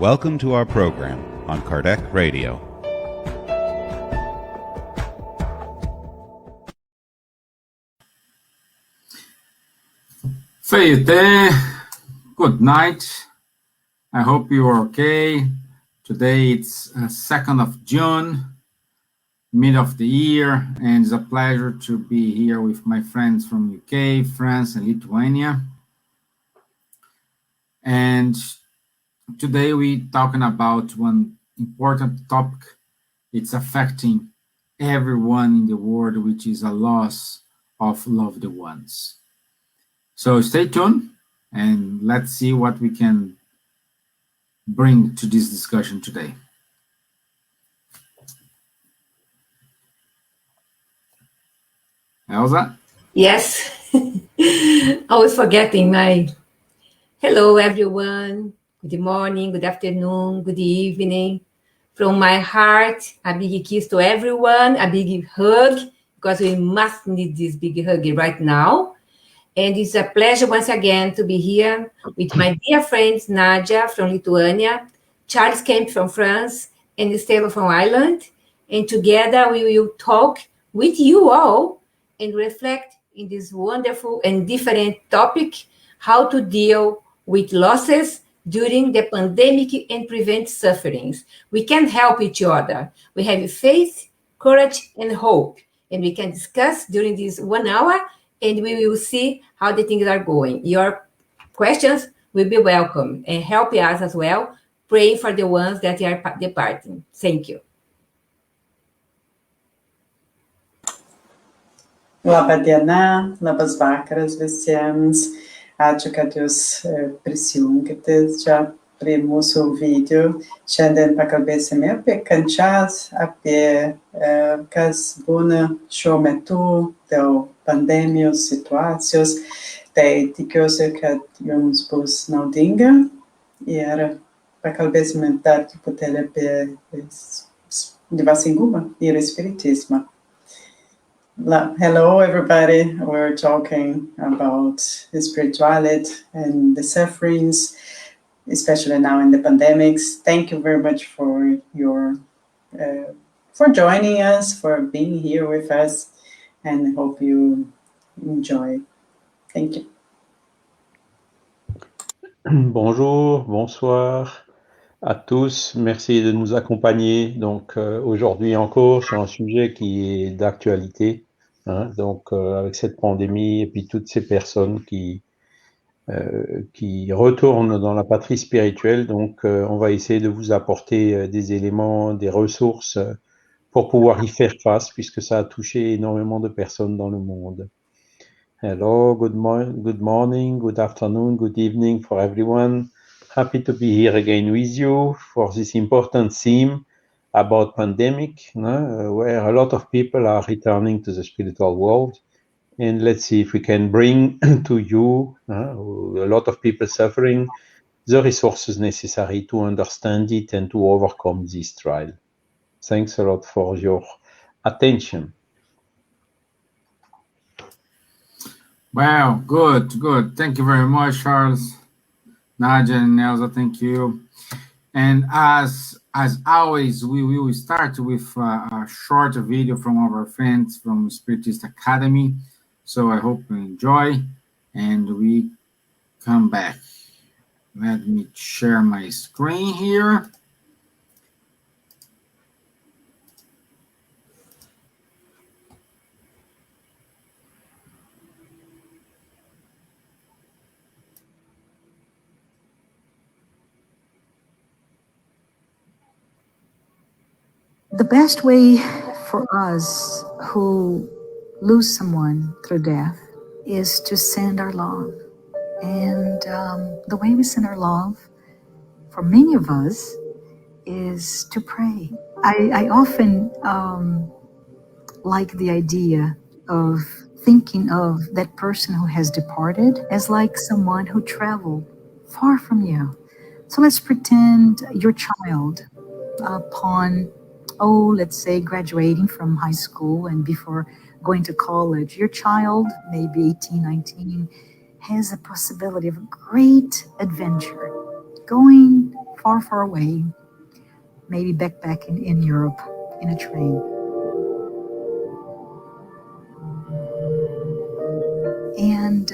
Welcome to our program on Kardec Radio. Feite, good night. I hope you are okay. Today it's 2nd of June, mid of the year, and it's a pleasure to be here with my friends from UK, France, and Lithuania. And today we're talking about one important topic. It's affecting everyone in the world, which is a loss of loved ones. So stay tuned and let's see what we can bring to this discussion today. Elsa? Yes, I was forgetting my hello, everyone. Good morning, good afternoon, good evening. From my heart, a big kiss to everyone, a big hug, because we must need this big hug right now. And it's a pleasure once again to be here with my dear friends Nadja from Lithuania, Charles Kempf from France, and Stevan from Ireland. And together we will talk with you all and reflect in this wonderful and different topic, how to deal with losses during the pandemic and prevent sufferings. We can help each other. We have faith, courage, and hope. And we can discuss during this 1 hour, and we will see how the things are going. Your questions will be welcome and help us as well, praying for the ones that are departing. Thank you. Labą dieną, labas vakaras visiems. Ačiū, kad jūs prisijungėte čia prie mūsų video. Šiandien pakalbėsime apie kančias, apie kas būna šiuo metu dėl pandemijos situacijos. Tai tikiuosi, kad jums bus naudinga ir pakalbėsime dar truputėlį apie dvasingumą ir spiritismą. Hello, everybody. We're talking about the spirituality and the sufferings, especially now in the pandemics. Thank you very much for your for joining us, for being here with us, and hope you enjoy. Thank you. Bonjour, bonsoir à tous. Merci de nous accompagner. Donc aujourd'hui encore sur un sujet qui est d'actualité. Donc avec cette pandémie et puis toutes ces personnes qui retournent dans la patrie spirituelle. Donc on va essayer de vous apporter des éléments, des ressources pour pouvoir y faire face, puisque ça a touché énormément de personnes dans le monde. Hello, good morning, good afternoon, good evening for everyone. Happy to be here again with you for this important theme about pandemic, where a lot of people are returning to the spiritual world. And let's see if we can bring to you, a lot of people suffering, the resources necessary to understand it and to overcome this trial. Thanks a lot for your attention. Wow, good. Thank you very much, Charles, Nadja, and Elsa. Thank you. And as always, we will start with a short video from our friends from Spiritist Academy. So I hope you enjoy, and we come back. Let me share my screen here. The best way for us who lose someone through death is to send our love. And the way we send our love, for many of us, is to pray. I often like the idea of thinking of that person who has departed as like someone who traveled far from you. So let's pretend your child upon let's say graduating from high school and before going to college, your child, maybe 18, 19, has a possibility of a great adventure. going far, far away, maybe back in Europe in a train. And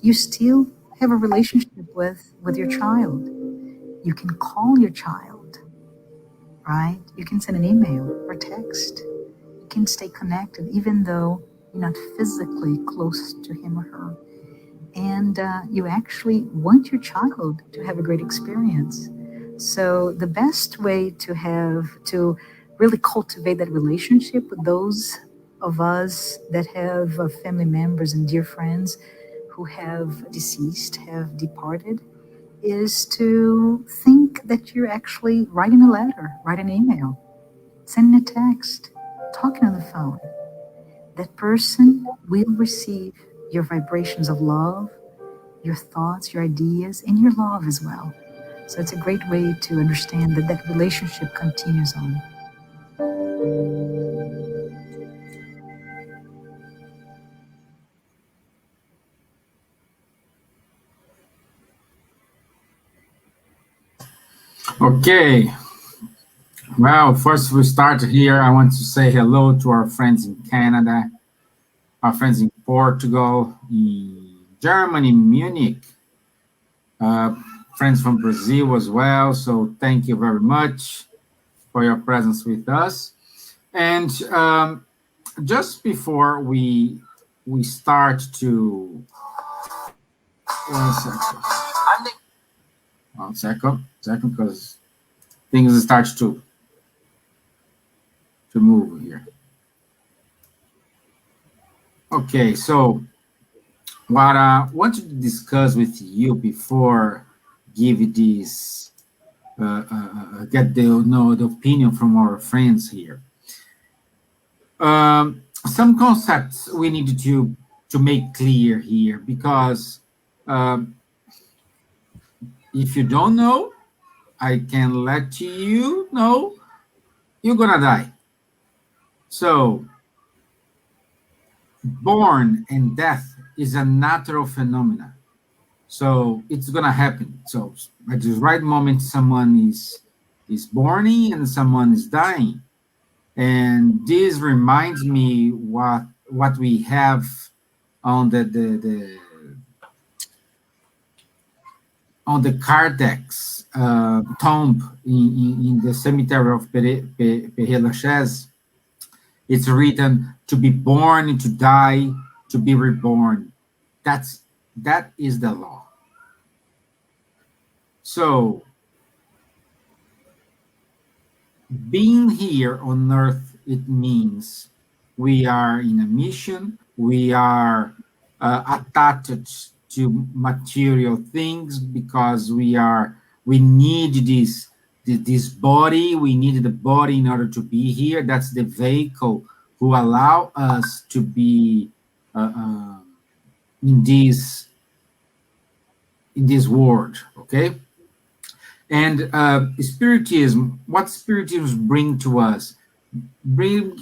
you still have a relationship with your child. You can call your child, right? You can send an email or text. You can stay connected even though you're not physically close to him or her. And you actually want your child to have a great experience. So the best way to really cultivate that relationship with those of us that have family members and dear friends who have deceased, have departed, is to think that you're actually writing a letter, writing an email, sending a text, talking on the phone. That person will receive your vibrations of love, your thoughts, your ideas, and your love as well. So it's a great way to understand that that relationship continues on. Okay. Well, first we start here. I want to say hello to our friends in Canada, our friends in Portugal, in Germany, Munich, friends from Brazil as well. So thank you very much for your presence with us. And just before we start to one second, because things start to move here. Okay, so what I want to discuss with you before give this get the opinion from our friends here. Some concepts we need to make clear here, because if you don't know, I can let you know you're gonna die. So born and death is a natural phenomenon. So it's gonna happen. So at the right moment, someone is born and someone is dying. And this reminds me what we have on the on the Kardec's tomb in the cemetery of Père Lachaise. It's written to be born, to die, to be reborn. That is the law. So being here on earth, it means we are in a mission. We are attached to material things because we need this body. We need the body in order to be here. That's the vehicle who allow us to be in this world. Okay. And spiritism, what spiritism bring to us? Bring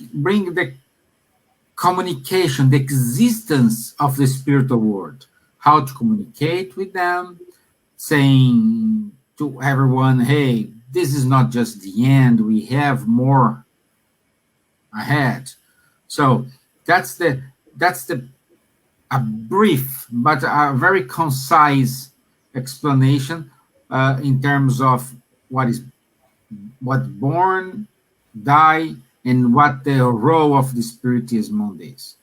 the communication, the existence of the spiritual world, how to communicate with them, saying to everyone, hey, this is not just the end, we have more ahead. So that's a brief but a very concise explanation in terms of what born, die, and what the role of the spiritism on this.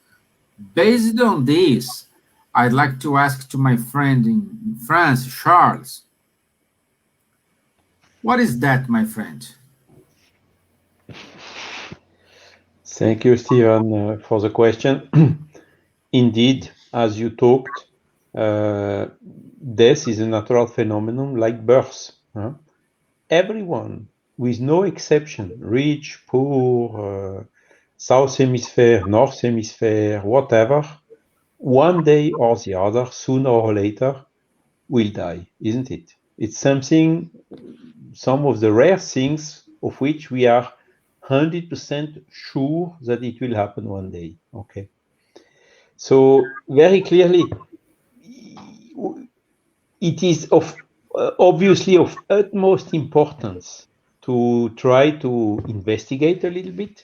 Based on this, I'd like to ask to my friend in France, Charles, what is that, my friend? Thank you, Stevan, for the question. Indeed, as you talked, death is a natural phenomenon like birth. Everyone, with no exception, rich, poor, South Hemisphere, North Hemisphere, whatever, one day or the other, sooner or later, will die, isn't it? It's some of the rare things of which we are 100% sure that it will happen one day. Okay. So very clearly, it is of obviously of utmost importance to try to investigate a little bit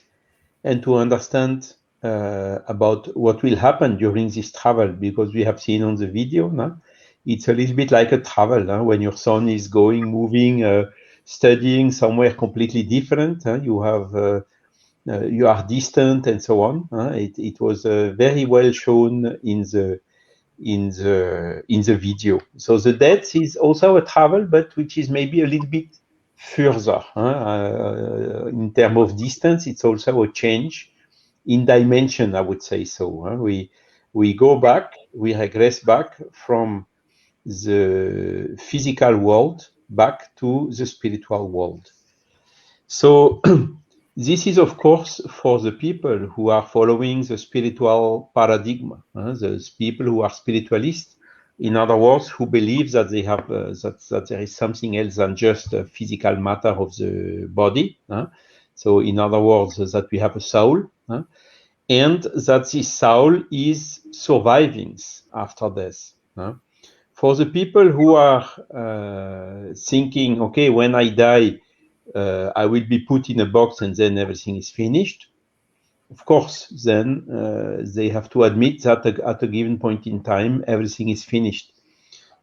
and to understand about what will happen during this travel, because we have seen on the video, no? It's a little bit like a travel, no? When your son is going, moving, studying somewhere completely different, you have you are distant and so on. It was very well shown in the video. So the death is also a travel, but which is maybe a little bit further. In terms of distance, it's also a change in dimension, I would say so. We go back, we regress back from the physical world back to the spiritual world. So this is, of course, for the people who are following the spiritual paradigm, the people who are spiritualists, in other words, who believe that they have that there is something else than just a physical matter of the body. So, in other words, that we have a soul, and that this soul is surviving after death. For the people who are thinking, okay, when I die, I will be put in a box and then everything is finished. Of course, then they have to admit that at a given point in time, everything is finished.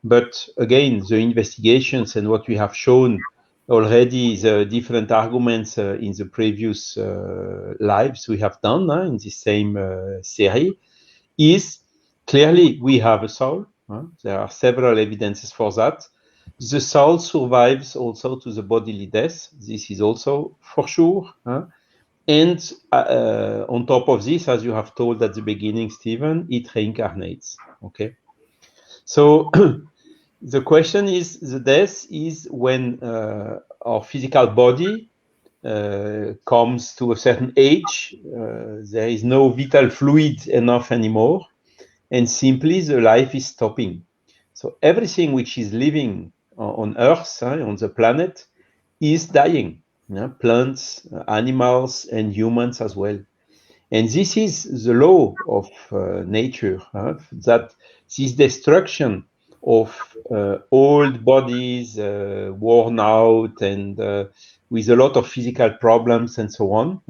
But again, the investigations and what we have shown already, the different arguments in the previous lives we have done in the same series, is clearly we have a soul. There are several evidences for that. The soul survives also to the bodily death. This is also for sure. And on top of this, as you have told at the beginning, Stevan, it reincarnates. Okay. So the question is, the death is when our physical body comes to a certain age, there is no vital fluid enough anymore, and simply the life is stopping. So everything which is living on Earth, on the planet, is dying. Plants, animals, and humans as well. And this is the law of nature, that this destruction of old bodies, worn out, and with a lot of physical problems and so on,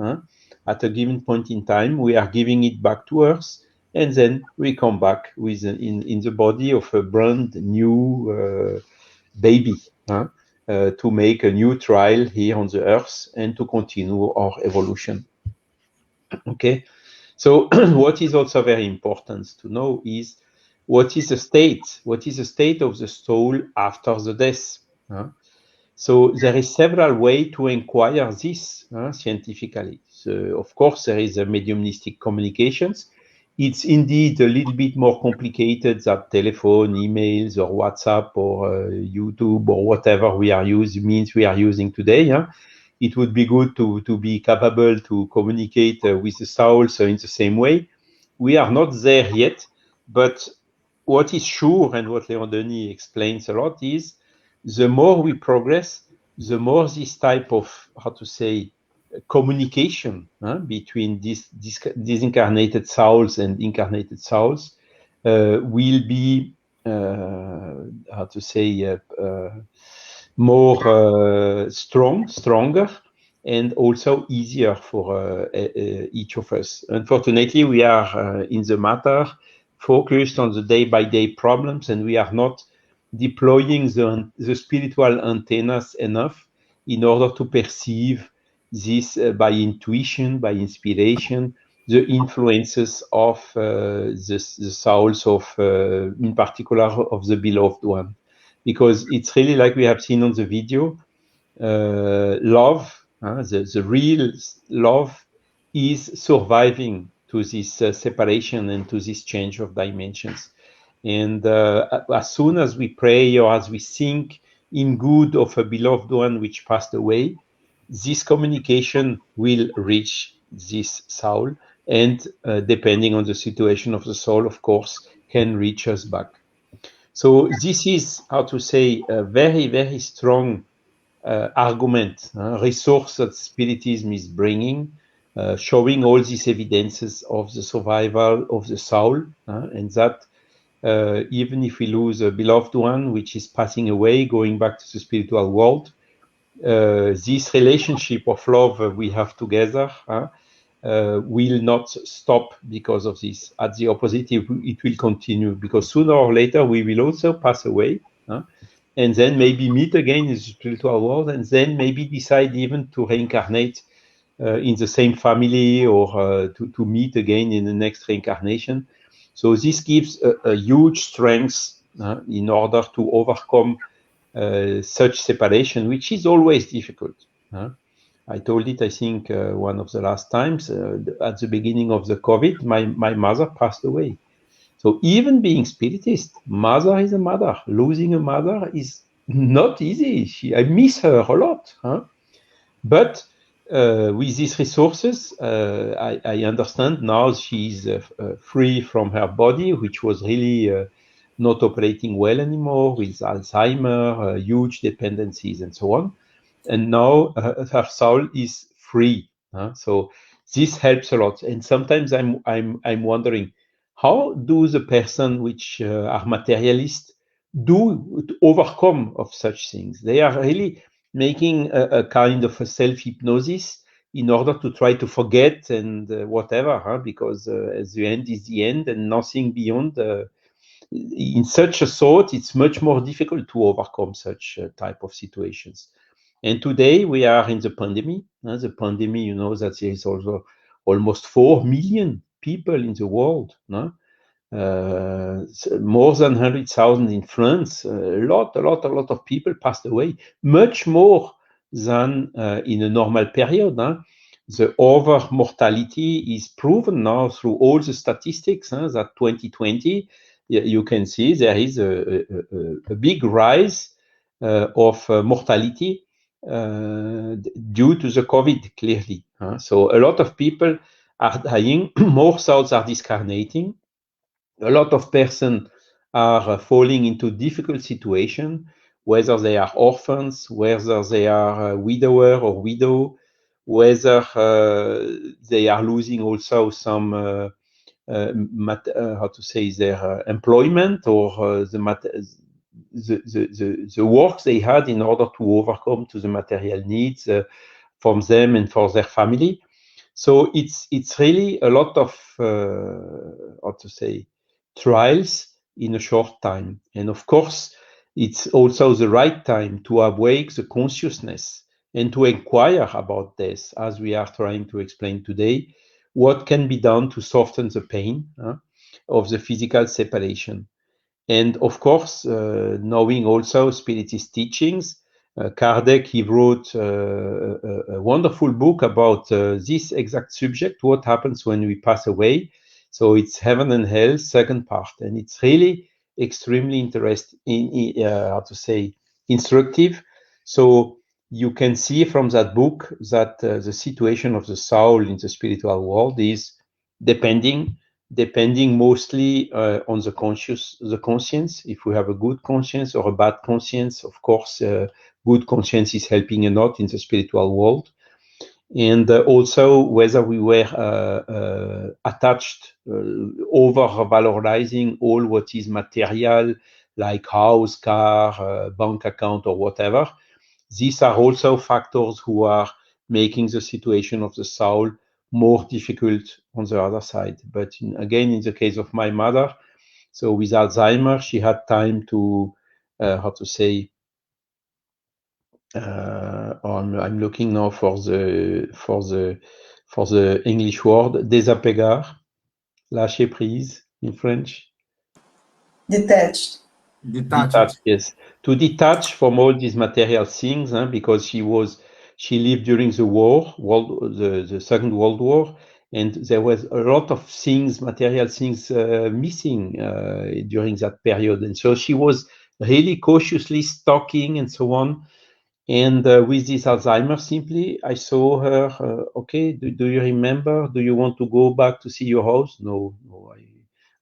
at a given point in time, we are giving it back to Earth, and then we come back with in the body of a brand new baby, to make a new trial here on the Earth and to continue our evolution. Okay, so what is also very important to know is what is the state of the soul after the death. So there is several ways to inquire this scientifically. So of course, there is a mediumistic communications. It's indeed a little bit more complicated than telephone, emails, or WhatsApp, or YouTube, or whatever we are using today. It would be good to be capable to communicate with the soul, so in the same way. We are not there yet, but what is sure, and what Léon Denis explains a lot, is the more we progress, the more this type of, communication between these incarnated souls and incarnated souls will be, more stronger, and also easier for each of us. Unfortunately, we are in the matter focused on the day-by-day problems, and we are not deploying the spiritual antennas enough in order to perceive this by intuition, by inspiration, the influences of the souls of, in particular, of the beloved one. Because it's really like we have seen on the video, love, the real love is surviving to this separation and to this change of dimensions. And as soon as we pray or as we think in good of a beloved one which passed away, this communication will reach this soul, and depending on the situation of the soul, of course, can reach us back. So this is, a very, very strong argument, resource that Spiritism is bringing, showing all these evidences of the survival of the soul, and that even if we lose a beloved one which is passing away, going back to the spiritual world, this relationship of love we have together will not stop because of this. At the opposite, it will continue, because sooner or later we will also pass away, and then maybe meet again in the spiritual world, and then maybe decide even to reincarnate in the same family, or to meet again in the next reincarnation. So this gives a huge strength in order to overcome such separation, which is always difficult. I told it, I think, one of the last times, at the beginning of the COVID, my mother passed away. So even being spiritist, mother is a mother. Losing a mother is not easy. I miss her a lot. But with these resources, I understand now she's free from her body, which was really not operating well anymore, with Alzheimer, huge dependencies, and so on. And now her soul is free. So this helps a lot. And sometimes I'm wondering, how do the person which are materialists do to overcome of such things? They are really making a kind of a self-hypnosis in order to try to forget and whatever, because the end is the end and nothing beyond. In such a thought, it's much more difficult to overcome such type of situations. And today we are in the pandemic. The pandemic, you know, that there is also almost 4 million people in the world. More than 100,000 in France. A lot of people passed away. Much more than in a normal period. The over mortality is proven now through all the statistics. That 2020, you can see there is a big rise of mortality due to the COVID, clearly. So a lot of people are dying. More souls are discarnating. A lot of persons are falling into difficult situation, whether they are orphans, whether they are a widower or widow, whether they are losing also some how to say, their employment, or the work they had in order to overcome to the material needs from them and for their family. So it's really a lot of how to say, trials in a short time. And of course, it's also the right time to awake the consciousness and to inquire about this, as we are trying to explain today, what can be done to soften the pain of the physical separation. And of course, knowing also Spiritist teachings, Kardec, he wrote a wonderful book about this exact subject, what happens when we pass away. So it's Heaven and Hell, second part. And it's really extremely interesting, how to say, instructive. So you can see from that book that the situation of the soul in the spiritual world is depending mostly on the conscience. If we have a good conscience or a bad conscience, of course, good conscience is helping a lot in the spiritual world. And also whether we were attached, over-valorizing all what is material, like house, car, bank account, or whatever. These are also factors who are making the situation of the soul more difficult on the other side. But again, in the case of my mother, so with Alzheimer, she had time to, how to say, I'm looking now for the English word, désapegar, lâcher prise in French. Detached. Detached. Yes, to detach from all these material things, because she lived during the war, the Second World War, and there was a lot of things, material things, missing during that period, and so she was really cautiously stocking and so on. And with this Alzheimer, simply, I saw her, okay, do you remember? Do you want to go back to see your house? No,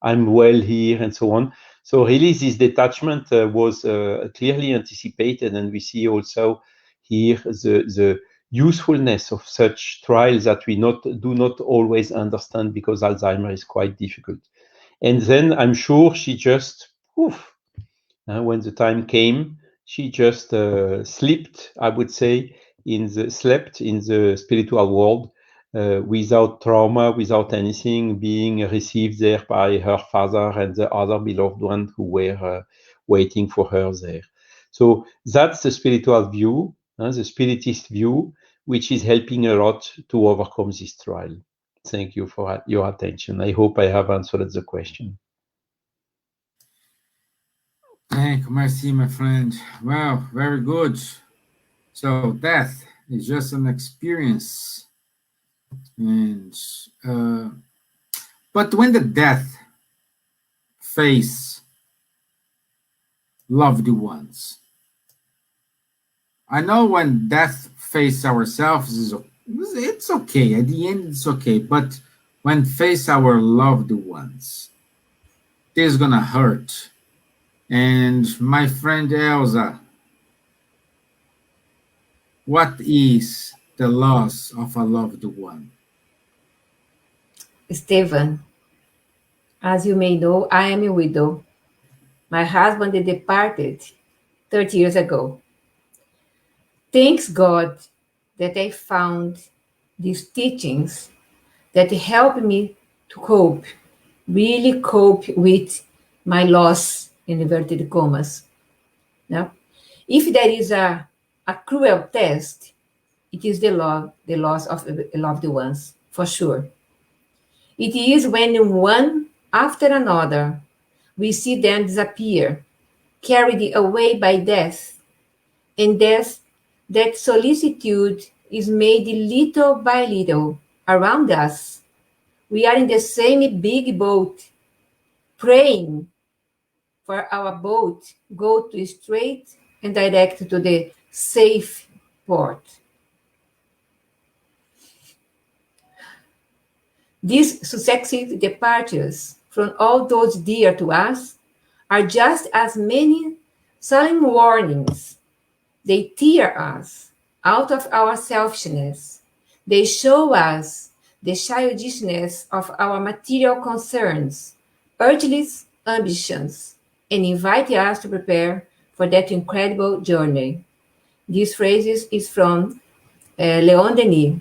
I'm well here, and so on. So really, this detachment was clearly anticipated, and we see also here the usefulness of such trials that we do not always understand, because Alzheimer is quite difficult. And then I'm sure she just, when the time came, she just slept, I would say, slept in the spiritual world without trauma, without anything, being received there by her father and the other beloved ones who were waiting for her there. So that's the spiritual view, the spiritist view, which is helping a lot to overcome this trial. Thank you for your attention. I hope I have answered the question. Thank you, merci, my friend. Well, very good. So death is just an experience. And but when the death face loved ones, I know when death face ourselves it's okay. At the end, it's okay. But when face our loved ones, this is gonna hurt. And my friend Elsa, what is the loss of a loved one? Stevan, as you may know, I am a widow. My husband departed 30 years ago. Thanks God that I found these teachings that help me to cope, really cope with my loss, in inverted commas. Now, if there is a cruel test, it is the loss of loved ones, for sure. It is when one after another we see them disappear, carried away by death, and death, that solicitude is made little by little around us. We are in the same big boat, praying for our boat go to straight and direct to the safe port. These successive departures from all those dear to us are just as many solemn warnings. They tear us out of our selfishness. They show us the childishness of our material concerns, earthly ambitions, and invite us to prepare for that incredible journey. This phrase is from Leon Denis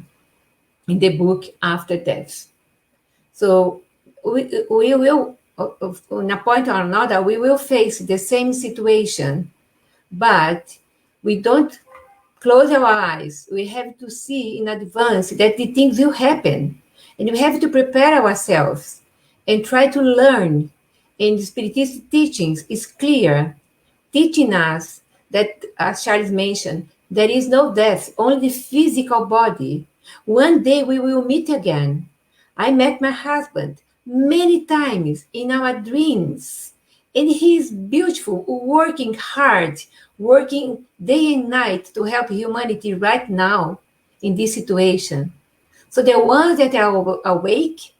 in the book After Death. So we will, on a point or another, we will face the same situation, but we don't close our eyes. We have to see in advance that the things will happen, and we have to prepare ourselves and try to learn. And the Spiritist teachings is clear, teaching us that, as Charles mentioned, there is no death, only the physical body. One day we will meet again. I met my husband many times in our dreams, and he is beautiful, working hard, working day and night to help humanity right now in this situation. So the ones that are awake,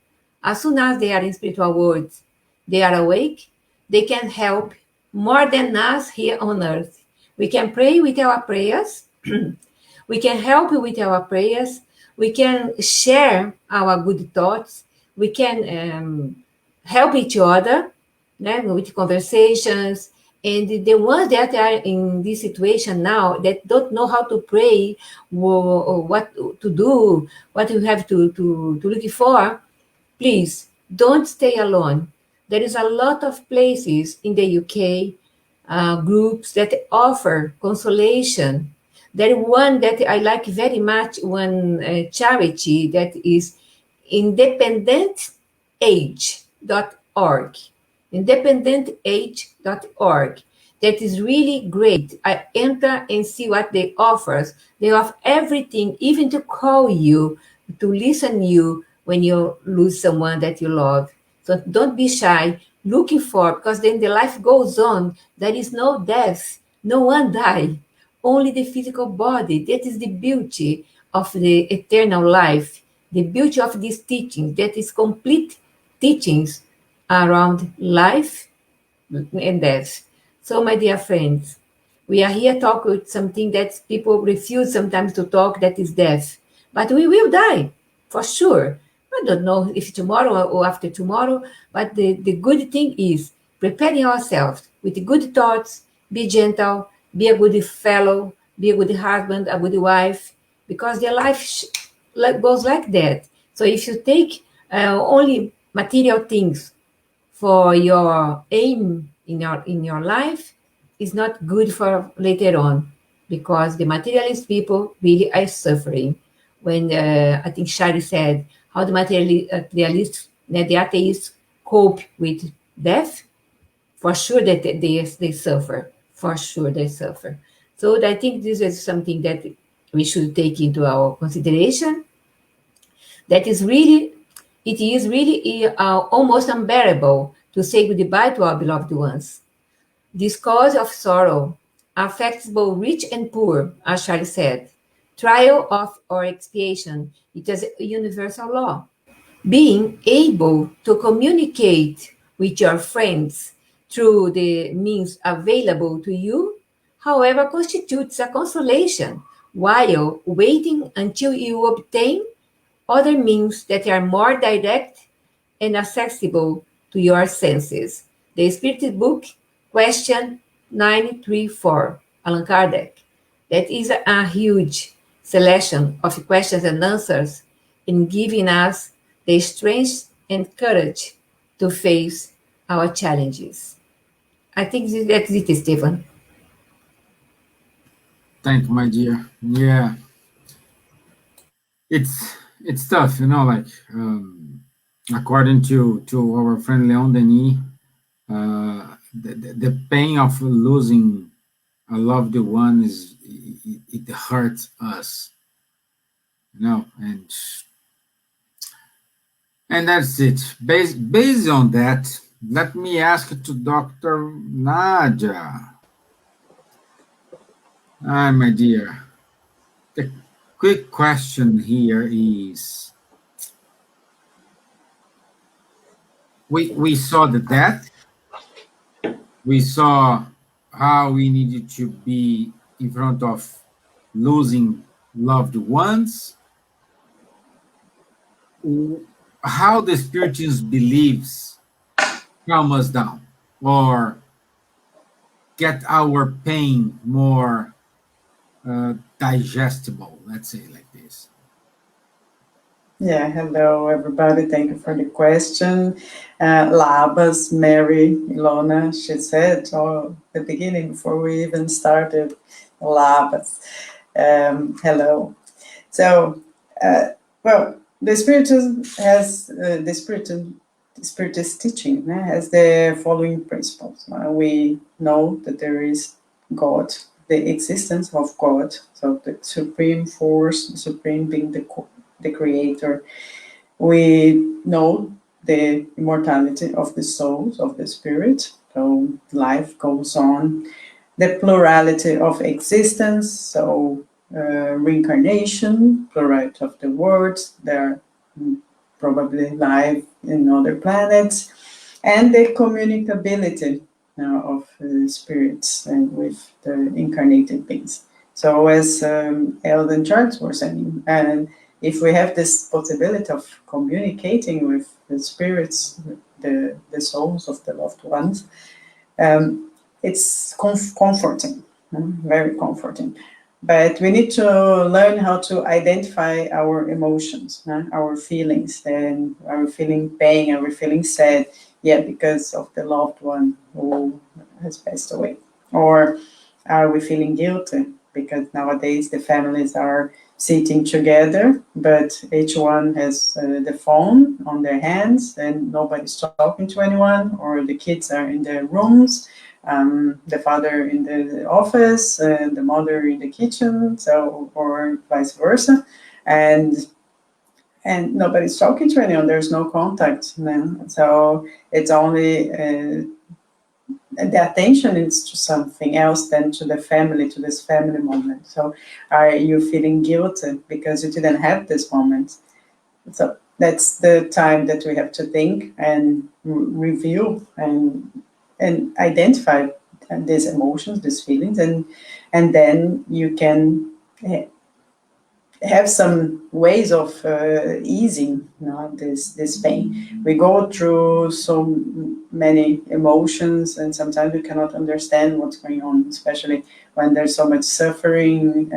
as soon as they are in spiritual worlds, they are awake, they can help more than us here on earth. We can pray with our prayers. We can help with our prayers. We can share our good thoughts. We can help each other with conversations. And the ones that are in this situation now that don't know how to pray, or what to do, what you have to look for, please don't stay alone. There is a lot of places in the UK, groups that offer consolation. There is one that I like very much, one charity that is independentage.org. Independentage.org. That is really great. I enter and see what they offer. They offer everything, even to call you, to listen you when you lose someone that you love. So don't be shy, looking for, because then the life goes on. There is no death. No one dies. Only the physical body. That is the beauty of the eternal life. The beauty of these teachings. That is complete teachings around life and death. So, my dear friends, we are here talking with something that people refuse sometimes to talk, that is death. But we will die, for sure. I don't know if tomorrow or after tomorrow, but the good thing is preparing ourselves with good thoughts, be gentle, be a good fellow, be a good husband, a good wife, because their life goes like that. So if you take only material things for your aim in your life, is not good for later on, because the materialist people really are suffering. When I think Shari said how the materialists, the atheists cope with death, for sure that they suffer. For sure they suffer. So I think this is something that we should take into our consideration. That is really, it is really almost unbearable to say goodbye to our beloved ones. This cause of sorrow affects both rich and poor, as Charlie said. Trial of or expiation, it is a universal law. Being able to communicate with your friends through the means available to you, however, constitutes a consolation, while waiting until you obtain other means that are more direct and accessible to your senses. The Spirited Book, question 934, Allan Kardec. That is a huge selection of questions and answers in giving us the strength and courage to face our challenges. I think that's it, Stevan. Thank you, my dear. Yeah, it's tough, like according to our friend Leon Denis, the pain of losing a loved one it hurts us, and that's it. Based on that, let me ask to Dr. Nadja. Hi, my dear. The quick question here is, we saw the death, we saw how we needed to be in front of losing loved ones, how the Spiritist beliefs calm us down or get our pain more digestible, let's say like this. Yeah, hello everybody. Thank you for the question. Labas, Mary, Ilona, she said, the beginning before we even started, Labas. Hello. So, well, the Spiritism has the Spiritist teaching has the following principles. We know that there is God, the existence of God, so the supreme force, the supreme being the creator. We know the immortality of the souls, of the spirit, so life goes on. The plurality of existence, so reincarnation, plurality of the words, there are probably life in other planets, and the communicability of spirits and with the incarnated beings. So as Elden Charles was saying, and if we have this possibility of communicating with the spirits, the souls of the loved ones, it's comforting, very comforting. But we need to learn how to identify our emotions, our feelings, and are we feeling pain, are we feeling sad? Yeah, because of the loved one who has passed away. Or are we feeling guilty? Because nowadays the families are sitting together, but each one has the phone on their hands and nobody's talking to anyone, or the kids are in their rooms, the father in the office, the mother in the kitchen, so or vice versa, and nobody's talking to anyone. There's no contact, so it's only the attention is to something else than to the family, to this family moment. So are you feeling guilty because you didn't have this moment? So that's the time that we have to think and review and identify these emotions, these feelings, and then you can have some ways of easing, this pain. We go through so many emotions, and sometimes we cannot understand what's going on, especially when there's so much suffering,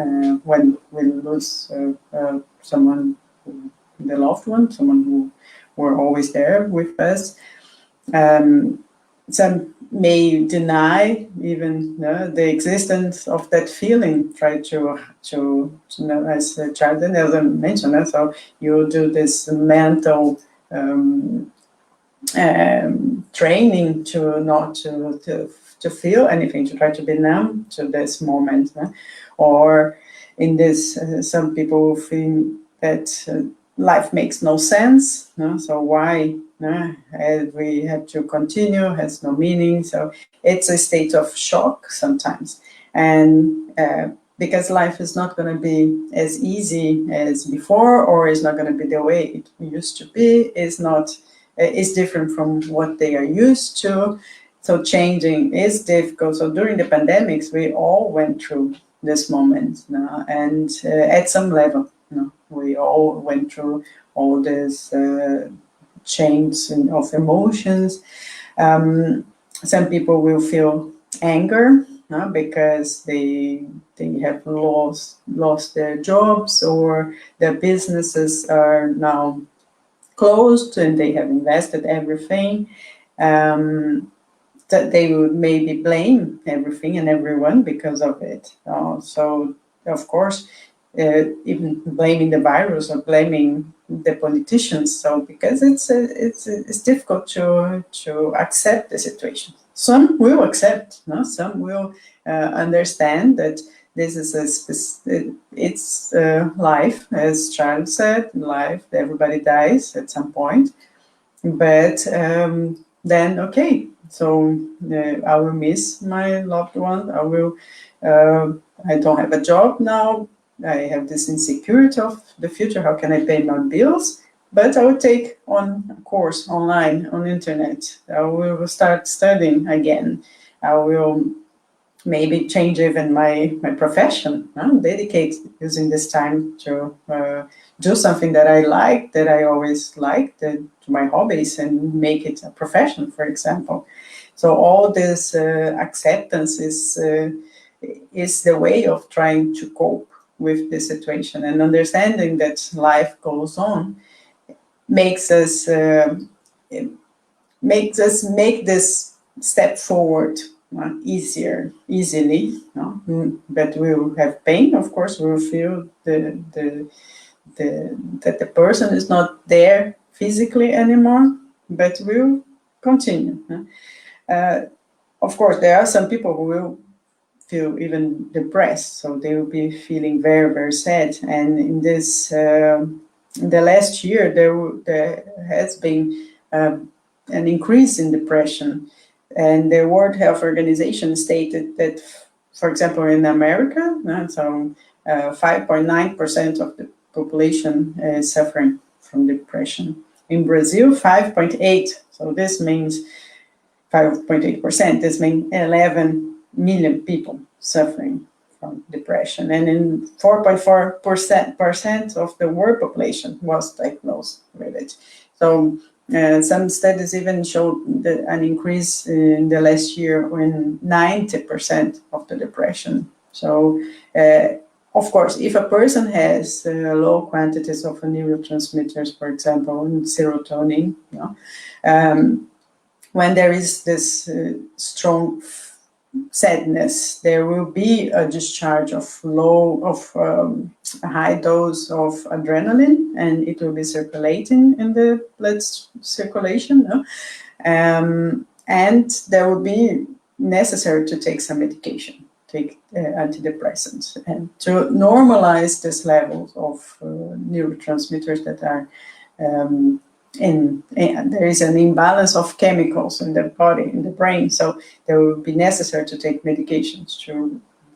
when we lose someone, the loved one, someone who were always there with us. Some may deny even the existence of that feeling, try to as Charles and Elsa mentioned, so you do this mental training to not to feel anything, to try to be numb to this moment. Or in this, some people feel that life makes no sense, so why we have to continue, has no meaning. So it's a state of shock sometimes. And because life is not going to be as easy as before, or is not going to be the way it used to be, is different from what they are used to. So changing is difficult. So during the pandemics, we all went through this moment, and at some level, we all went through all this change of emotions. Some people will feel anger because they have lost their jobs, or their businesses are now closed and they have invested everything. That they would maybe blame everything and everyone because of it. So of course, even blaming the virus or blaming the politicians. So because it's difficult to accept the situation. Some will accept, some will understand that this is it's life, as Charles said, life. Everybody dies at some point, but then okay. So I will miss my loved one. I don't have a job now. I have this insecurity of the future. How can I pay my bills? But I will take on a course online on the internet. I will start studying again. I will maybe change even my profession, dedicate using this time to do something that I like, that I always liked, to my hobbies, and make it a profession, for example. So all this acceptance is the way of trying to cope with the situation, and understanding that life goes on makes us make this step forward easily. But we will have pain, of course. We will feel that the person is not there physically anymore, but we'll continue. Of course, there are some people who will feel even depressed, so they will be feeling very, very sad. And in this, in the last year, there has been an increase in depression, and the World Health Organization stated that, for example, in America, 5.9% of the population is suffering from depression. In Brazil, 5.8%. So this means 5.8%. This means 11 million people suffering from depression, and in 4.4% of the world population was diagnosed with it. So some studies even showed an increase in the last year in 90% of the depression. So of course, if a person has low quantities of neurotransmitters, for example, serotonin, when there is this strong sadness, there will be a discharge of a high dose of adrenaline, and it will be circulating in the blood circulation, and there will be necessary to take some medication, take antidepressants, and to normalize this levels of neurotransmitters that are and there is an imbalance of chemicals in the body, in the brain, so there will be necessary to take medications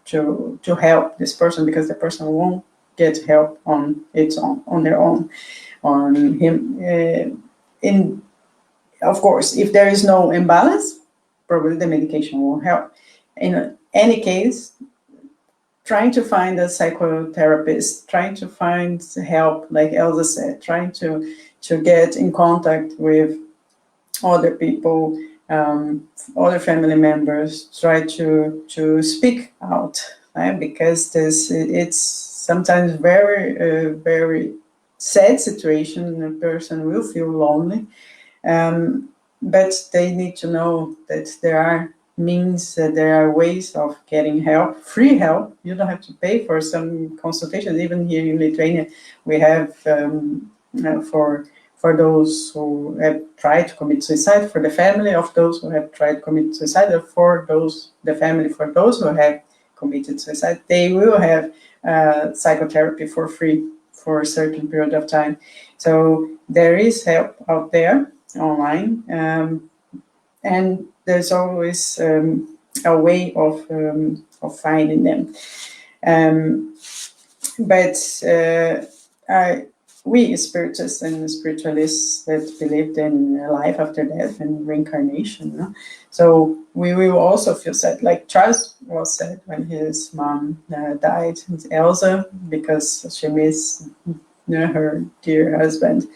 to help this person, because the person won't get help on their own, on him. Of course, if there is no imbalance, probably the medication won't help. In any case, trying to find a psychotherapist, trying to find help, like Elsa said, trying to get in contact with other people, other family members, try to speak out, right? Because it's sometimes very sad situation. A person will feel lonely, but they need to know that there are means, that there are ways of getting help, free help. You don't have to pay for some consultations. Even here in Lithuania, we have for those who have tried to commit suicide, for the family of those who have tried to commit suicide, or for the family for those who have committed suicide, they will have psychotherapy for free for a certain period of time. So there is help out there online, and there's always a way of finding them. But we spiritists and spiritualists that believed in life after death and reincarnation, no? So we will also feel sad, like Charles was sad when his mom died, Elsa, because she missed her dear husband.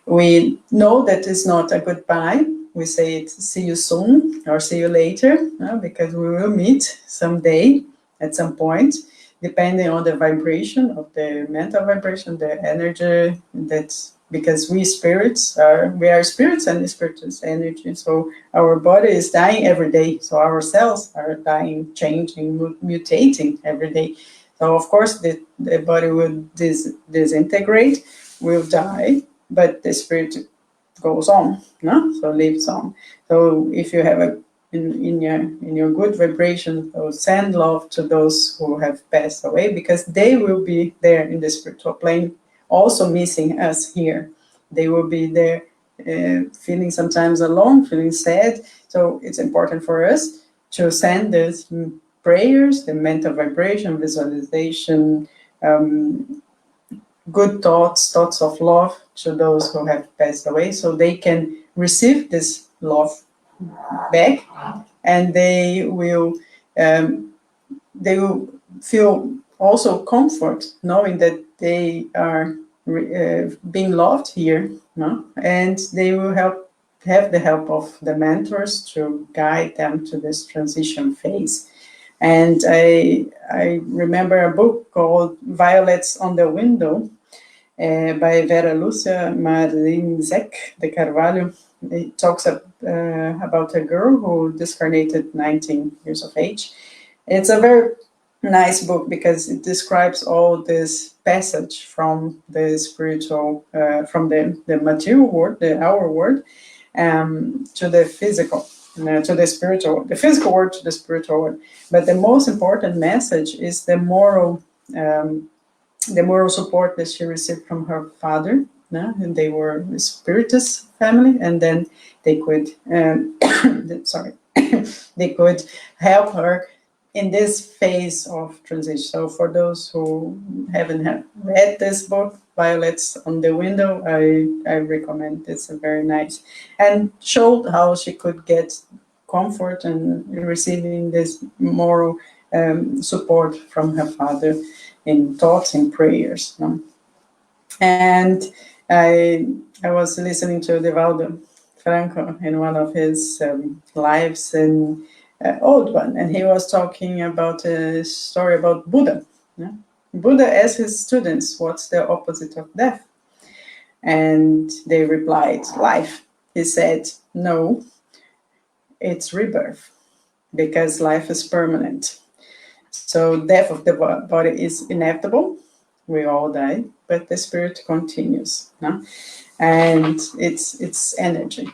We know that it's not a goodbye. We say it, see you soon or see you later, because we will meet someday at some point, depending on the vibration of the mental vibration, the energy, that's because we are spirits and the spirit is energy. So our body is dying every day. So our cells are dying, changing, mutating every day. So of course the body will disintegrate, will die, but the spirit goes on, no? So lives on. So if you have in your good vibration, so send love to those who have passed away, because they will be there in the spiritual plane, also missing us here. They will be there, feeling sometimes alone, feeling sad. So it's important for us to send these prayers, the mental vibration, visualization, good thoughts of love to those who have passed away, so they can receive this love back, and they will feel also comfort knowing that they are being loved here, no? And they will have the help of the mentors to guide them to this transition phase. And I remember a book called Violets on the Window by Vera Lúcia Marinzec de Carvalho. It talks about a girl who discarnated 19 years of age. It's a very nice book because it describes all this passage from the spiritual, from the material world, our world, to the physical, to the spiritual, the physical world to the spiritual world. But the most important message is the moral support that she received from her father. And they were a spiritist family, and then they could, they could help her in this phase of transition. So for those who haven't read this book, Violets on the Window, I recommend. It's a very nice, and showed how she could get comfort and receiving this moral support from her father in thoughts and prayers. And I was listening to Divaldo Franco in one of his lives, and old one, and he was talking about a story about Buddha. Buddha asked his students, what's the opposite of death? And they replied, life. He said, no, it's rebirth, because life is permanent. So death of the body is inevitable. We all die, but the spirit continues. And it's energy.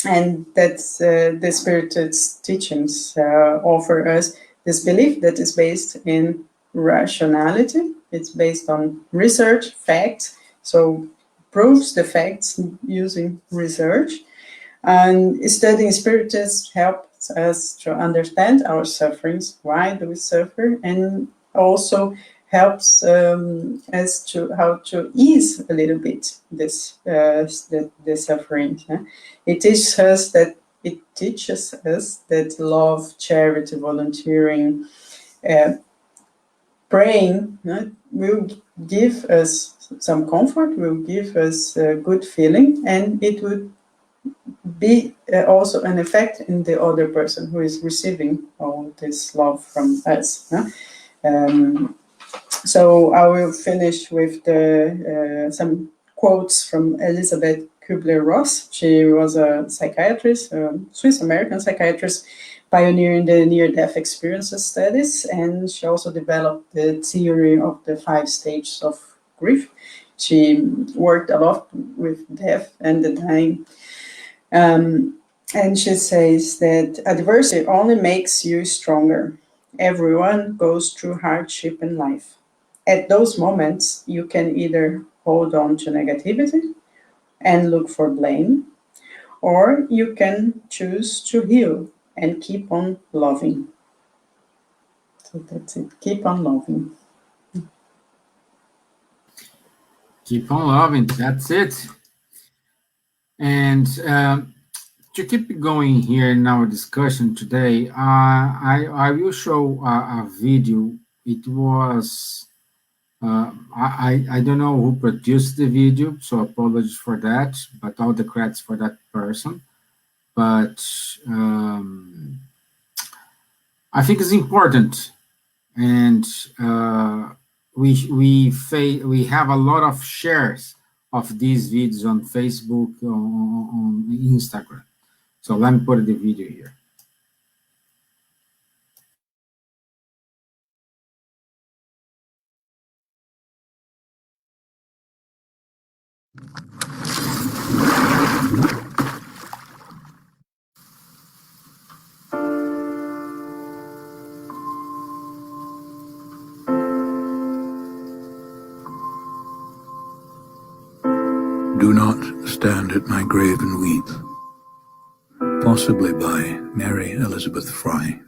And that's the Spirit's teachings offer us this belief that is based in rationality. It's based on research, facts, so proves the facts using research. And studying Spiritism helps us to understand our sufferings, why do we suffer, and also helps us to how to ease a little bit this the suffering. It teaches us that love, charity, volunteering, praying will give us some comfort, will give us a good feeling, and it would be also an effect in the other person who is receiving all this love from us. So I will finish with some quotes from Elizabeth Kubler-Ross. She was a psychiatrist, a Swiss-American psychiatrist, pioneering the near-death experiences studies, and she also developed the theory of the 5 stages of grief. She worked a lot with death and the dying. And she says that adversity only makes you stronger. Everyone goes through hardship in life. At those moments, you can either hold on to negativity and look for blame, or you can choose to heal and keep on loving. So that's it. Keep on loving. Keep on loving. That's it. And to keep going here in our discussion today, I will show a video. It was I don't know who produced the video, so apologies for that, but all the credits for that person. But I think it's important, and we have a lot of shares of these videos on Facebook, on Instagram. So let me put the video here. Do not stand at my grave and weep. Possibly by Mary Elizabeth Fry.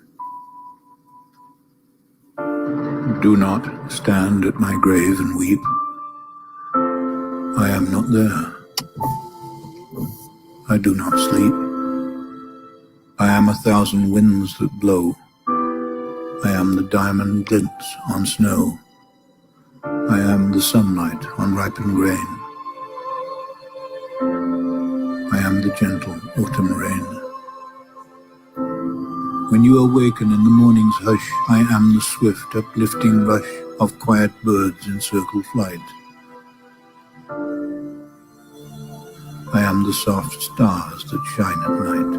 Do not stand at my grave and weep. I am not there. I do not sleep. I am 1,000 winds that blow. I am the diamond glints on snow. I am the sunlight on ripened grain. I am the gentle autumn rain. When you awaken in the morning's hush, I am the swift uplifting rush of quiet birds in circle flight. I am the soft stars that shine at night.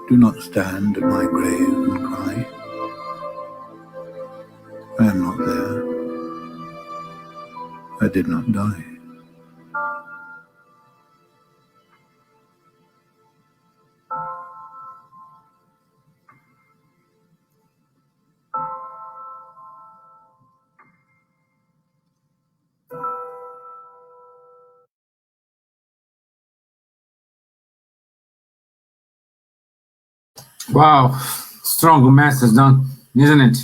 Do not stand at my grave and cry. I am not there. I did not die. Wow, strong message, isn't it?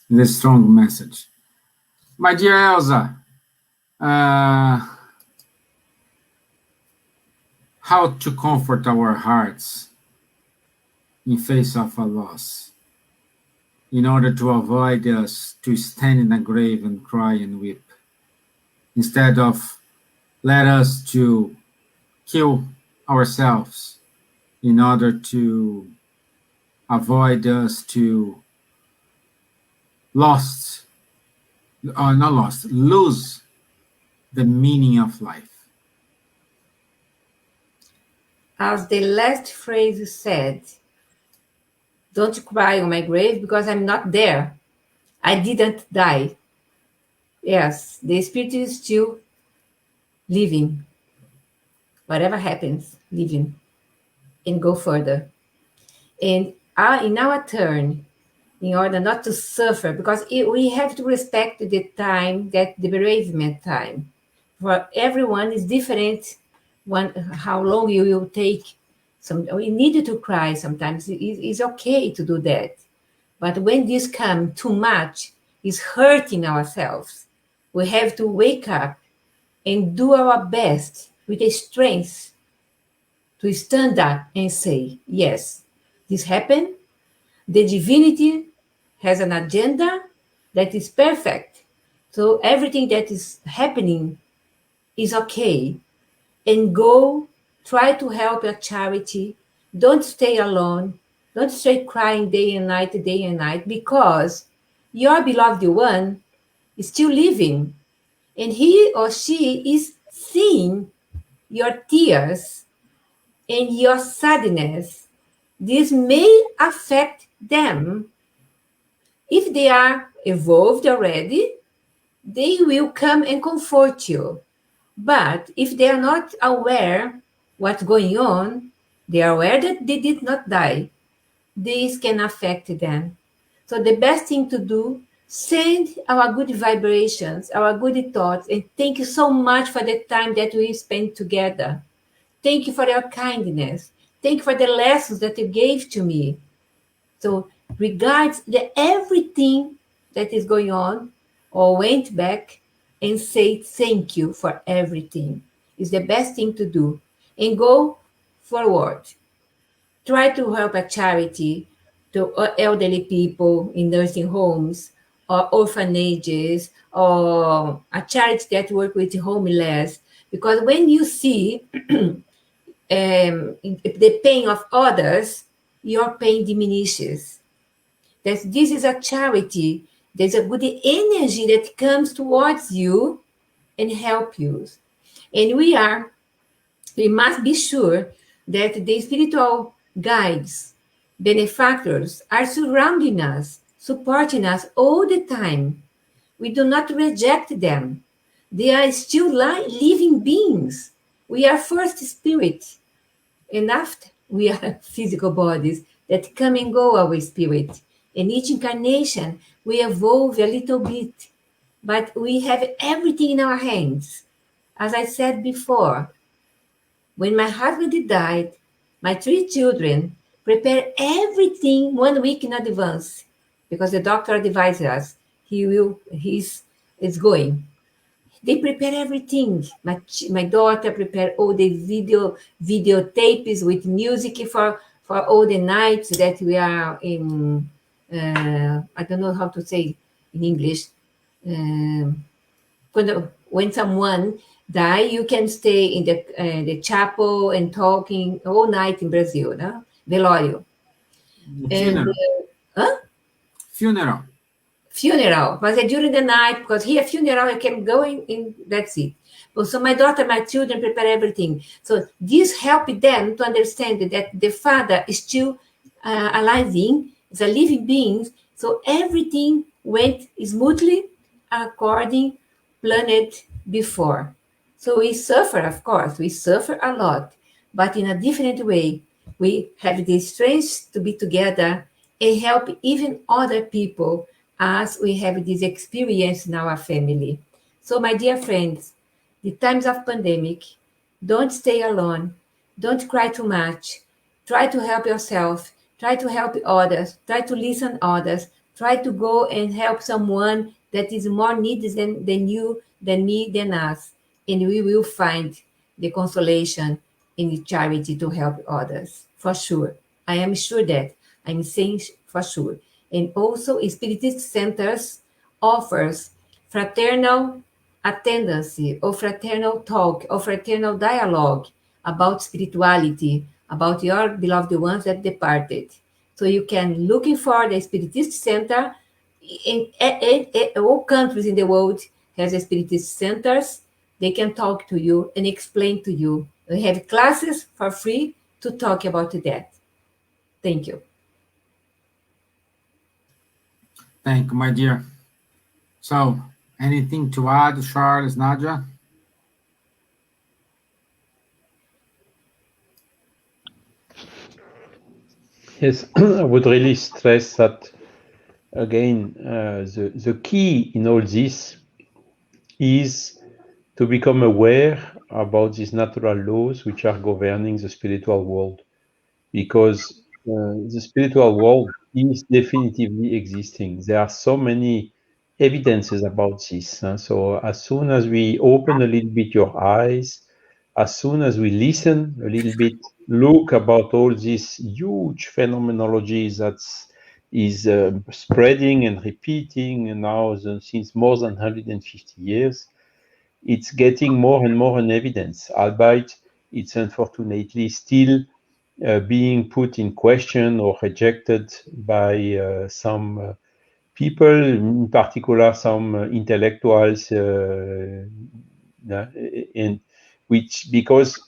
It's a strong message. My dear Elsa, how to comfort our hearts in face of a loss, in order to avoid us to stand in a grave and cry and weep, instead of let us to kill ourselves in order to avoid us to lose the meaning of life. As the last phrase said, don't cry on my grave because I'm not there. I didn't die. Yes, the spirit is still living. Whatever happens, living. And go further. And in our turn, in order not to suffer, because we have to respect the time, that the bereavement time. For everyone is different, how long you will take. We need to cry sometimes. It's okay to do that. But when this comes too much, it's hurting ourselves. We have to wake up and do our best with the strength to stand up and say, yes, this happened, The divinity has an agenda that is perfect. So everything that is happening is okay. And go try to help a charity. Don't stay alone. Don't stay crying day and night, because your beloved one is still living, and he or she is seeing your tears and your sadness. This may affect them. If they are evolved already, they will come and comfort you. But if they are not aware what's going on, they are aware that they did not die, this can affect them. So the best thing to do, send our good vibrations, our good thoughts, and thank you so much for the time that we spent together. Thank you for your kindness. Thank you for the lessons that you gave to me. So regards everything that is going on, or went back and say thank you for everything. Is the best thing to do. And go forward. Try to help a charity to elderly people in nursing homes or orphanages, or a charity that work with homeless. Because when you see the pain of others, your pain diminishes. That this is a charity. There's a good energy that comes towards you and help you. And we must be sure that the spiritual guides, benefactors are surrounding us, supporting us all the time. We do not reject them. They are still living beings. We are first spirit, and after we are physical bodies that come and go our spirit. In each incarnation, we evolve a little bit, but we have everything in our hands. As I said before, when my husband died, my 3 children prepared everything 1 week in advance, because the doctor advised us he's going. They prepare everything. My daughter prepared all the videotapes with music for all the nights that we are in. I don't know how to say in English. When someone die, you can stay in the chapel and talking all night in Brazil, no? Velório. Funeral. Funeral. Funeral, but during the night, because here funeral, I can go in, that's it. So my daughter, my children prepare everything. So this helped them to understand that the father is still alive, is a living being. So everything went smoothly according planned before. So we suffer, of course, we suffer a lot, but in a different way. We have the strength to be together and help even other people, as we have this experience in our family. So, my dear friends, the times of pandemic, don't stay alone. Don't cry too much. Try to help yourself. Try to help others. Try to listen others. Try to go and help someone that is more needy than you, than me, than us. And we will find the consolation in the charity to help others, for sure. I am sure that. I'm saying for sure. And also, Spiritist Centers offers fraternal attendance, or fraternal talk, or fraternal dialogue about spirituality, about your beloved ones that departed. So you can looking for the Spiritist Center. In all countries in the world has Spiritist Centers. They can talk to you and explain to you. We have classes for free to talk about that. Thank you. Thank you, my dear. So, anything to add, Charles, Nadja? Yes, I would really stress that, again, the key in all this is to become aware about these natural laws which are governing the spiritual world, because the spiritual world is definitively existing. There are so many evidences about this. So as soon as we open a little bit your eyes, as soon as we listen a little bit, look about all these huge phenomenologies that's is spreading and repeating now since more than 150 years. It's getting more and more an evidence, albeit it's unfortunately still being put in question or rejected by some people, in particular some intellectuals, and which because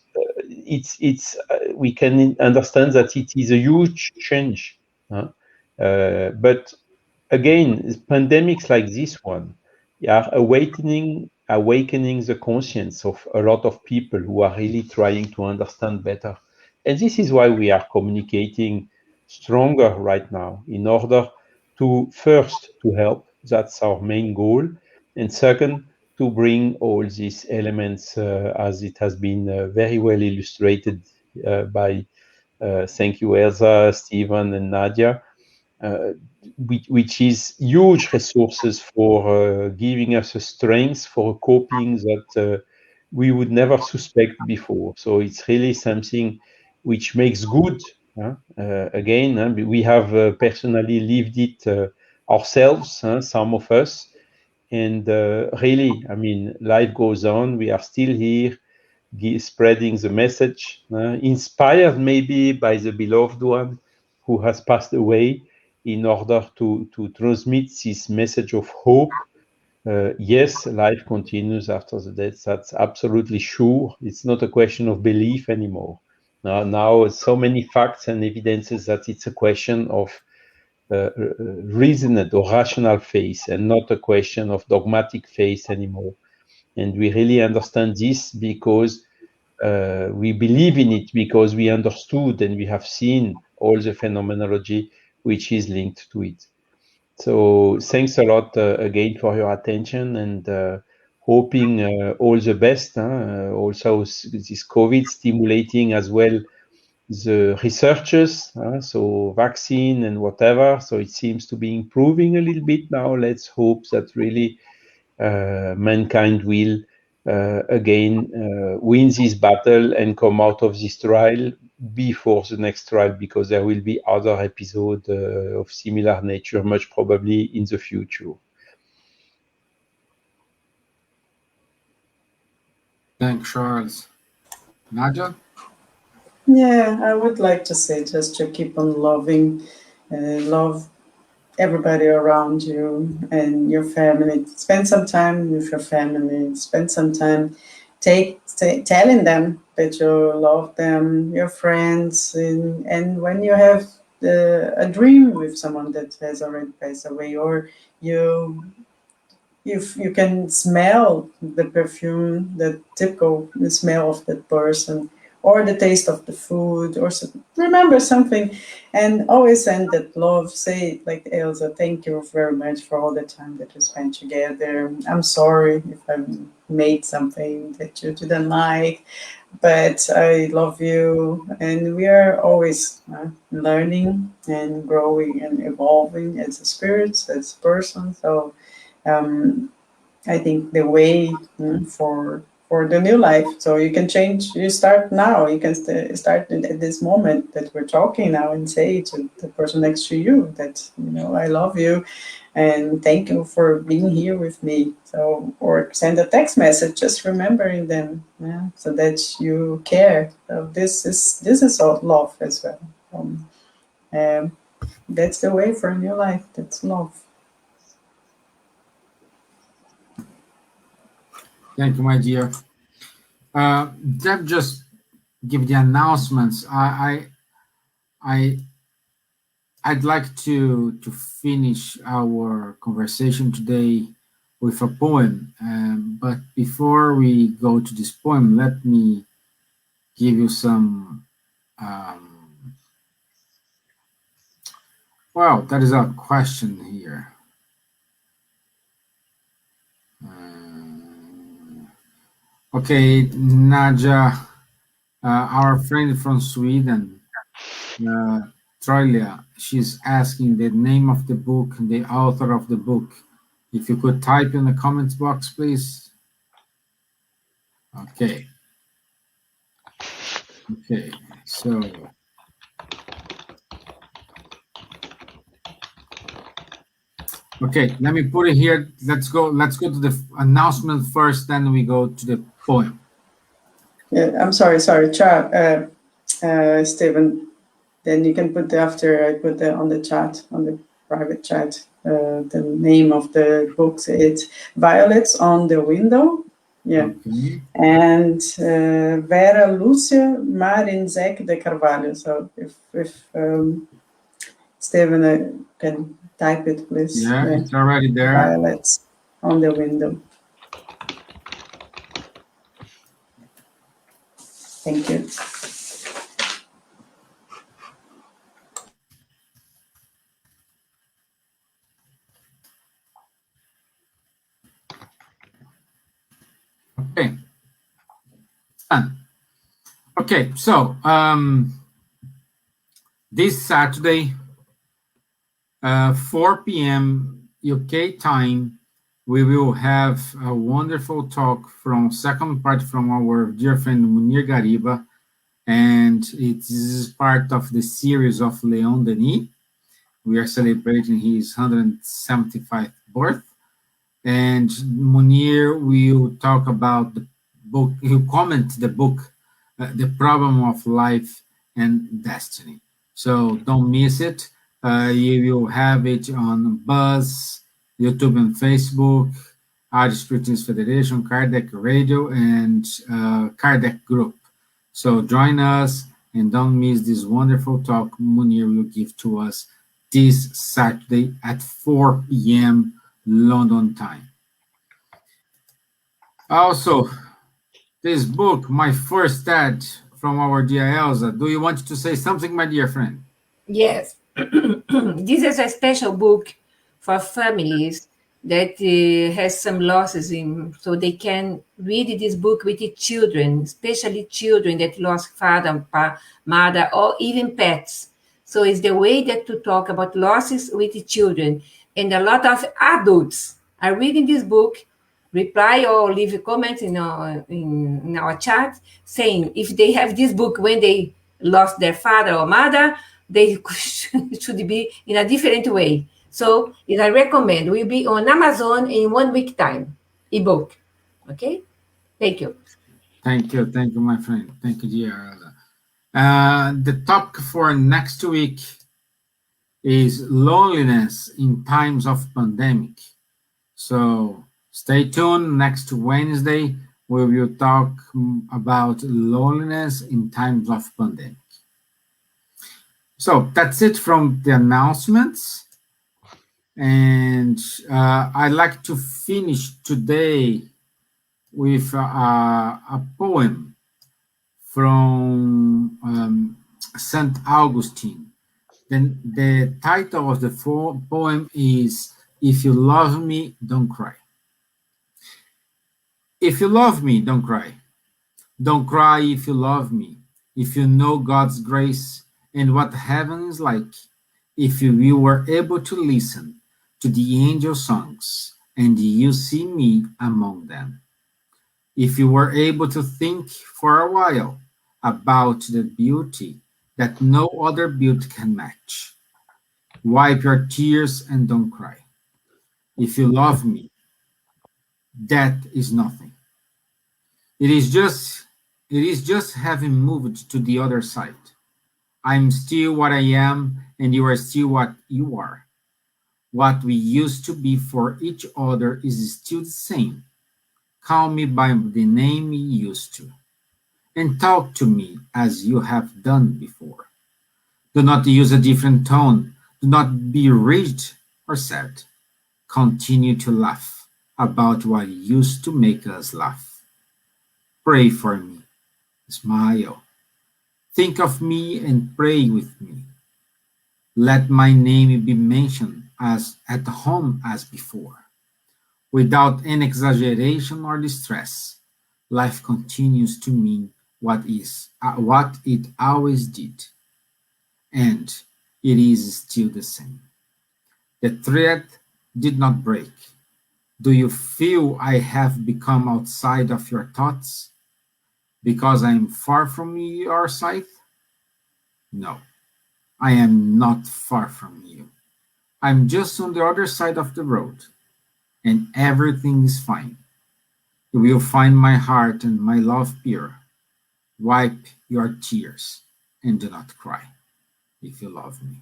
we can understand that it is a huge change, but again, pandemics like this one are awakening the conscience of a lot of people who are really trying to understand better. And this is why we are communicating stronger right now, in order to first to help, that's our main goal, and second, to bring all these elements as it has been very well illustrated by thank you, Elsa, Stevan, and Nadja, which is huge resources for giving us a strength for coping that we would never suspect before. So it's really something which makes good. Again, we have personally lived it ourselves, some of us, and really, I mean, life goes on. We are still here, spreading the message, inspired maybe by the beloved one who has passed away, in order to transmit this message of hope. Yes, life continues after the death. That's absolutely sure. It's not a question of belief anymore. Now so many facts and evidences that it's a question of reasoned or rational faith, and not a question of dogmatic faith anymore. And we really understand this because we believe in it, because we understood and we have seen all the phenomenology which is linked to it. So thanks a lot again for your attention, and hoping all the best. Also, this COVID stimulating as well the researchers, so vaccine and whatever. So it seems to be improving a little bit now. Let's hope that really mankind will again win this battle and come out of this trial before the next trial, because there will be other episodes of similar nature, much probably in the future. Thanks, Charles. Nadja? Yeah, I would like to say just to keep on loving, love everybody around you and your family. Spend some time with your family. Spend some time telling them that you love them, your friends, and when you have a dream with someone that has already passed away, or you can smell the perfume, the typical smell of that person, or the taste of the food, or remember something, and always send that love. Say like Elsa, thank you very much for all the time that we spent together. I'm sorry if I made something that you didn't like, but I love you, and we are always learning and growing and evolving as a spirit, as a person. So I think the way for the new life. So you can change. You start now. You can start at this moment that we're talking now, and say to the person next to you that I love you, and thank you for being here with me. So, or send a text message, just remembering them, so that you care. So this is all love as well. That's the way for a new life. That's love. Thank you, my dear. Deb just give the announcements. I'd like to finish our conversation today with a poem. But before we go to this poem, let me give you some. Well, that is a question here. Okay, Nadja, our friend from Sweden, Trolia, she's asking the name of the book, the author of the book. If you could type in the comments box, please. Okay. Okay, so Okay, let me put it here. Let's go to the announcement first, then we go to the poem. Yeah, I'm sorry, chat, Stevan. Then you can put after I put on the chat, on the private chat, the name of the books. It's Violets on the Window. Yeah. Okay. And Vera Lúcia Marinzec de Carvalho. So if Stevan can type it, please. Yeah, it's already there. Violets on the Window. Thank you. Okay. Okay, so this Saturday, 4 p.m. UK time, we will have a wonderful talk from second part from our dear friend Munir Gariba, and it is part of the series of Leon Denis. We are celebrating his 175th birth, and Munir will talk about the book. He'll comment the book, The Problem of Life and Destiny. So don't miss it. You will have it on Buzz, YouTube and Facebook, Art Spiritist Federation, Kardec Radio, and Kardec Group. So join us and don't miss this wonderful talk Munir will give to us this Saturday at 4 p.m. London time. Also, this book, My First Dad, from our dear Elsa. Do you want to say something, my dear friend? Yes. This is a special book for families that has some losses in, so they can read this book with the children, especially children that lost father, mother, or even pets. So it's the way that to talk about losses with the children. And a lot of adults are reading this book, reply or leave a comment in our chat saying if they have this book when they lost their father or mother, they should be in a different way. So I recommend, will be on Amazon in 1 week time, ebook. Okay? Thank you. Thank you, my friend. Thank you, dear Elsa. The topic for next week is loneliness in times of pandemic. So stay tuned. Next Wednesday, we will talk about loneliness in times of pandemic. So that's it from the announcements. And I'd like to finish today with a poem from St. Augustine. Then the title of the poem is If You Love Me, Don't Cry. If you love me, don't cry. Don't cry if you love me. If you know God's grace and what heaven is like. If you were able to listen to the angel songs and you see me among them. If you were able to think for a while about the beauty that no other beauty can match. Wipe your tears and don't cry. If you love me, that is nothing. It is just having moved to the other side. I'm still what I am, and you are still what you are. What we used to be for each other is still the same. Call me by the name you used to, and talk to me as you have done before. Do not use a different tone. Do not be rigid or sad. Continue to laugh about what used to make us laugh. Pray for me. Smile. Think of me and pray with me. Let my name be mentioned as at home as before. Without any exaggeration or distress, life continues to mean what it always did. And it is still the same. The thread did not break. Do you feel I have become outside of your thoughts? Because I am far from your sight? No, I am not far from you. I'm just on the other side of the road, and everything is fine. You will find my heart and my love pure. Wipe your tears and do not cry if you love me.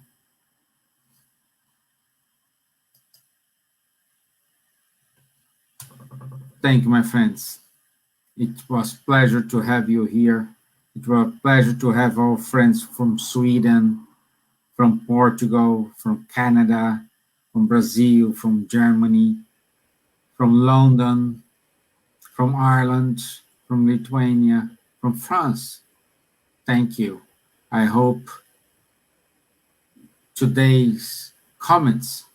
Thank you, my friends. It was a pleasure to have you here. It was a pleasure to have our friends from Sweden, from Portugal, from Canada, from Brazil, from Germany, from London, from Ireland, from Lithuania, from France. Thank you. I hope today's comments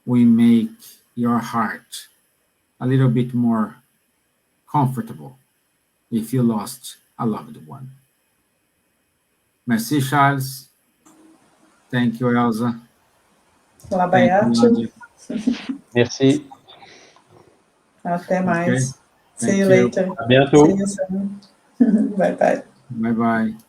will make your heart a little bit more comfortable if you lost a loved one. Merci, Charles. Thank you, Elsa. Thank you, Nadja. Merci. Até mais. Okay. See you Thank you. later. À bientôt. See you soon. Bye bye. Bye-bye.